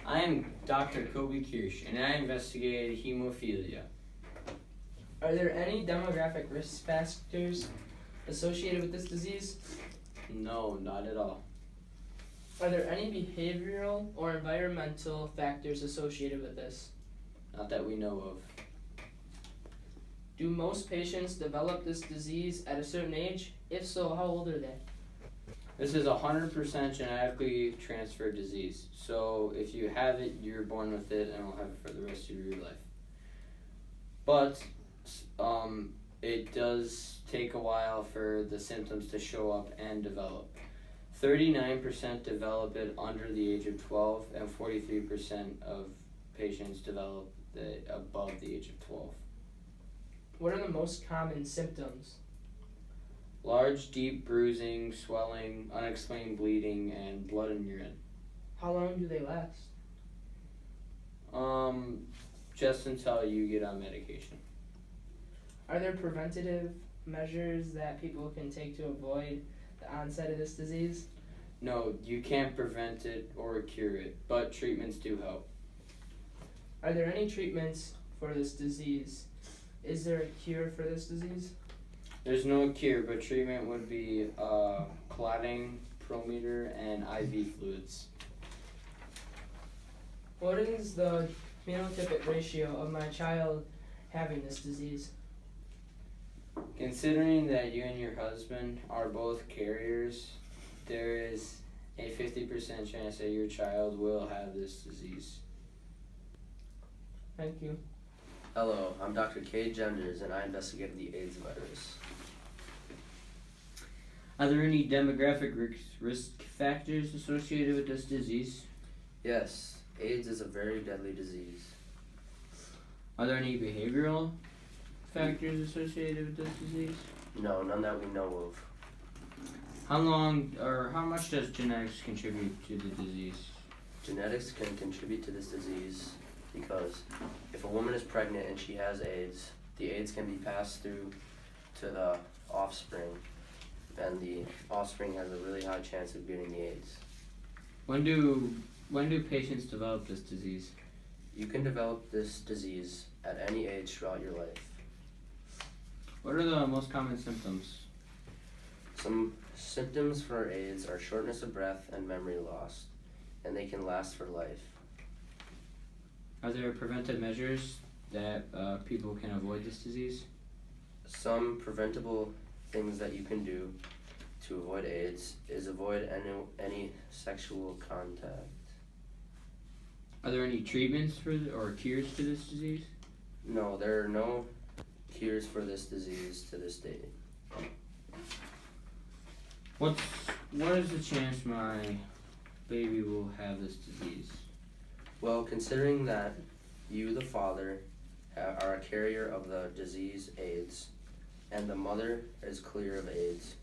I am Dr. Kobe Kirsch, and I investigated hemophilia. Are there any demographic risk factors associated with this disease? No, not at all. Are there any behavioral or environmental factors associated with this? Not that we know of. Do most patients develop this disease at a certain age? If so, how old are they? This is 100% genetically transferred disease. So if you have it, you're born with it and will have it for the rest of your life. But it does take a while for the symptoms to show up and develop. 39% develop it under the age of 12, and 43% of patients develop it above the age of 12. What are the most common symptoms? Large, deep bruising, swelling, unexplained bleeding, and blood and urine. How long do they last? Just until you get on medication. Are there preventative measures that people can take to avoid the onset of this disease? No, you can't prevent it or cure it, but treatments do help. Are there any treatments for this disease? Is there a cure for this disease? There's no cure, but treatment would be clotting, Prometer, and IV fluids. What is the phenotypic ratio of my child having this disease? Considering that you and your husband are both carriers, there is a 50% chance that your child will have this disease. Thank you. Hello, I'm Dr. Kay Genders, and I investigated the AIDS virus. Are there any demographic risk factors associated with this disease? Yes, AIDS is a very deadly disease. Are there any behavioral factors associated with this disease? No, none that we know of. How long or how much does genetics contribute to the disease? Genetics can contribute to this disease because if a woman is pregnant and she has AIDS, the AIDS can be passed through to the offspring, and the offspring has a really high chance of getting the AIDS. When do patients develop this disease? You can develop this disease at any age throughout your life. What are the most common symptoms? Some symptoms for AIDS are shortness of breath and memory loss, and they can last for life. Are there preventive measures that people can avoid this disease? Some preventable things that you can do to avoid AIDS is avoid any sexual contact. Are there any treatments or cures to this disease? No, there are no cures for this disease to this day. What is the chance my baby will have this disease? Well, considering that you, the father, are a carrier of the disease AIDS, and the mother is clear of AIDS,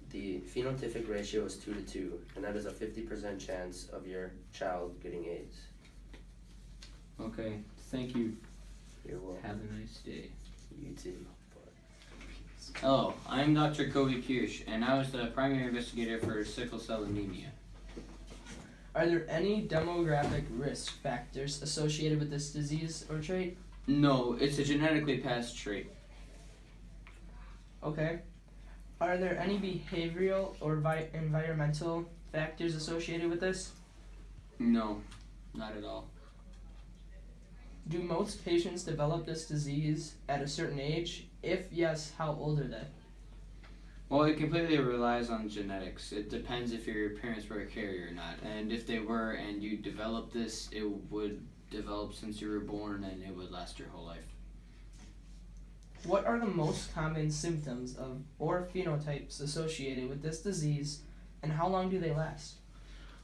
the phenotypic ratio is 2 to 2, and that is a 50% chance of your child getting AIDS. Okay, thank you. You're welcome. Have a nice day. You too. Hello, I'm Dr. Kobe Kirsch, and I was the primary investigator for sickle cell anemia. Are there any demographic risk factors associated with this disease or trait? No, it's a genetically passed trait. Okay. Are there any behavioral or environmental factors associated with this? No, not at all. Do most patients develop this disease at a certain age? If yes, how old are they? Well, it completely relies on genetics. It depends if your parents were a carrier or not. And if they were and you developed this, it would develop since you were born and it would last your whole life. What are the most common symptoms of or phenotypes associated with this disease, and how long do they last?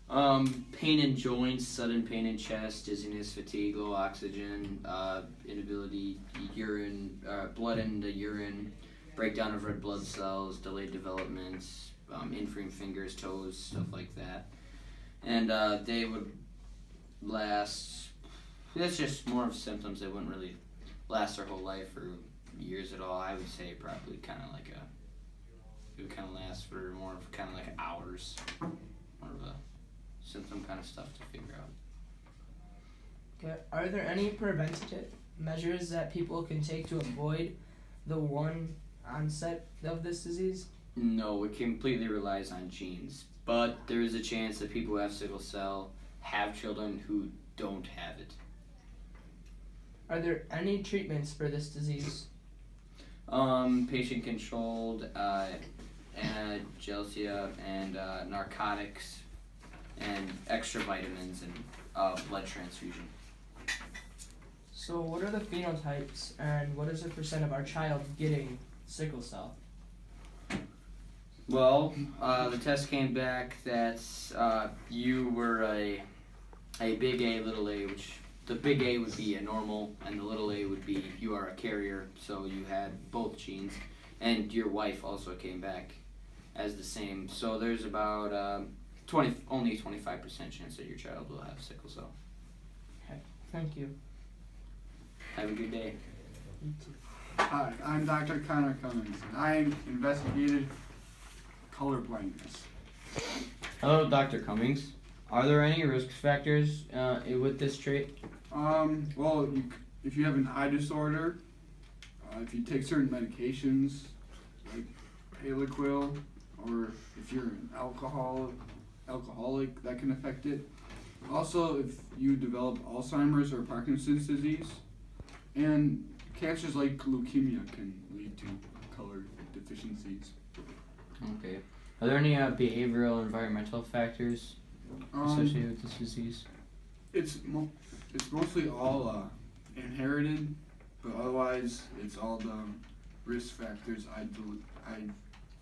Pain in joints, sudden pain in chest, dizziness, fatigue, low oxygen, inability, blood in the urine, breakdown of red blood cells, delayed developments, infering fingers, toes, stuff like that. And they would last, that's just more of symptoms. They wouldn't really last their whole life or years at all. I would say probably it would kind of last for more of kind of like hours, more of a symptom kind of stuff to figure out. Okay. Are there any preventative measures that people can take to avoid the one onset of this disease? No, it completely relies on genes. But there is a chance that people who have sickle cell have children who don't have it. Are there any treatments for this disease? Patient controlled analgesia and narcotics and extra vitamins and blood transfusion. So what are the phenotypes and what is the percent of our child getting sickle cell? Well, the test came back that you were a big A, little a, which the big A would be a normal and the little a would be you are a carrier, so you had both genes. And your wife also came back as the same. So there's about only 25% chance that your child will have sickle cell. Thank you. Have a good day. Hi, I'm Dr. Connor Cummings, and I investigated color blindness. Hello, Dr. Cummings. Are there any risk factors with this trait? Well, if you have an eye disorder, if you take certain medications like Aliquil, or if you're an alcoholic, that can affect it. Also, if you develop Alzheimer's or Parkinson's disease, and cancers like leukemia can lead to color deficiencies. Okay. Are there any behavioral or environmental factors associated with this disease? It's mostly all inherited, but otherwise it's all the risk factors I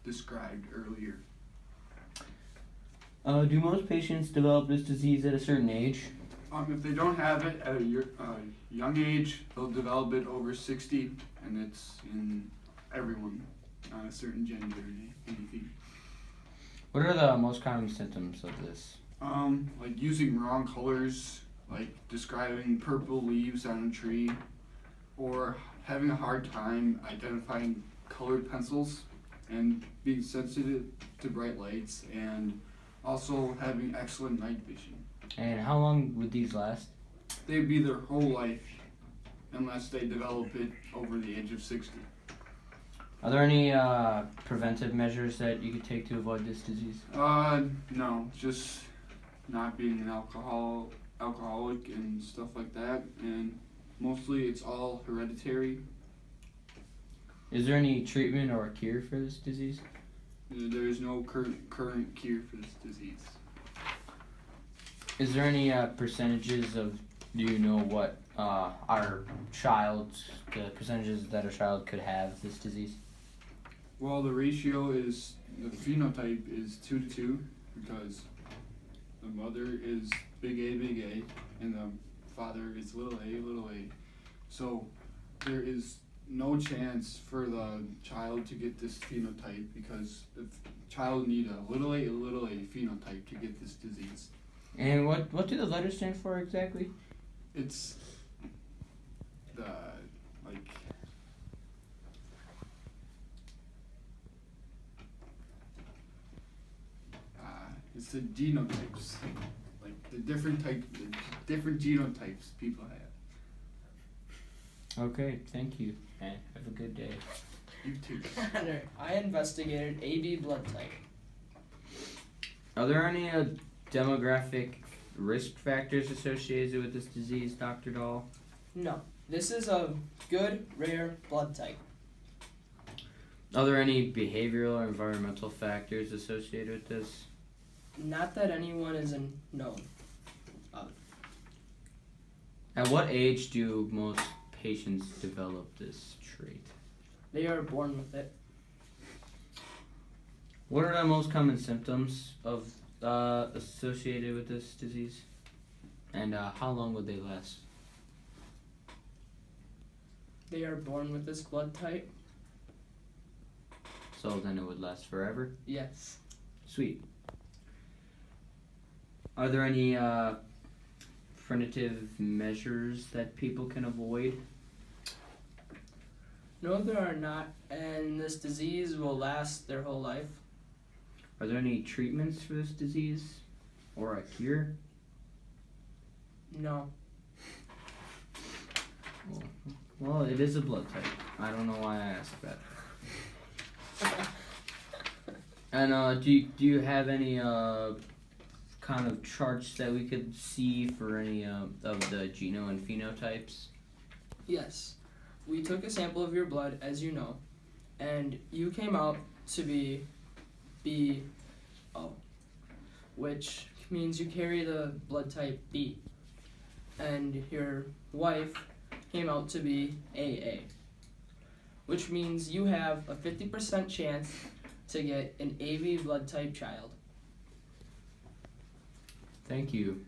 described earlier. Do most patients develop this disease at a certain age? If they don't have it at a young age, they'll develop it over 60, and it's in everyone, not a certain gender or anything. What are the most common symptoms of this? Like using wrong colors, like describing purple leaves on a tree, or having a hard time identifying colored pencils, and being sensitive to bright lights, and also having excellent night vision. And how long would these last? They'd be their whole life unless they develop it over the age of 60. Are there any preventive measures that you could take to avoid this disease? No, just not being an alcoholic and stuff like that, and mostly it's all hereditary. Is there any treatment or a cure for this disease? There is no current cure for this disease. Is there any percentages of, do you know what the percentages that a child could have this disease? Well, the ratio is, the phenotype is 2-2, because the mother is big A, and the father is little a. So there is no chance for the child to get this phenotype, because the child need a little a phenotype to get this disease. And what do the letters stand for exactly? It's the, it's the genotypes, like the different genotypes people have. Okay, thank you, and have a good day. You too. Connor, I investigated AB blood type. Are there any demographic risk factors associated with this disease, Dr. Dahl? No. This is a good, rare blood type. Are there any behavioral or environmental factors associated with this? Not that anyone is known of. At what age do most patients develop this trait? They are born with it. What are the most common symptoms of associated with this disease? And how long would they last? They are born with this blood type. So then it would last forever? Yes. Sweet. Are there any preventative measures that people can avoid? No, there are not, and this disease will last their whole life. Are there any treatments for this disease? Or a cure? No. Well, it is a blood type. I don't know why I asked that. And do you have any kind of charts that we could see for any of the geno and phenotypes? Yes. We took a sample of your blood, as you know, and you came out to be BO, which means you carry the blood type B. And your wife came out to be AA, which means you have a 50% chance to get an AB blood type child. Thank you.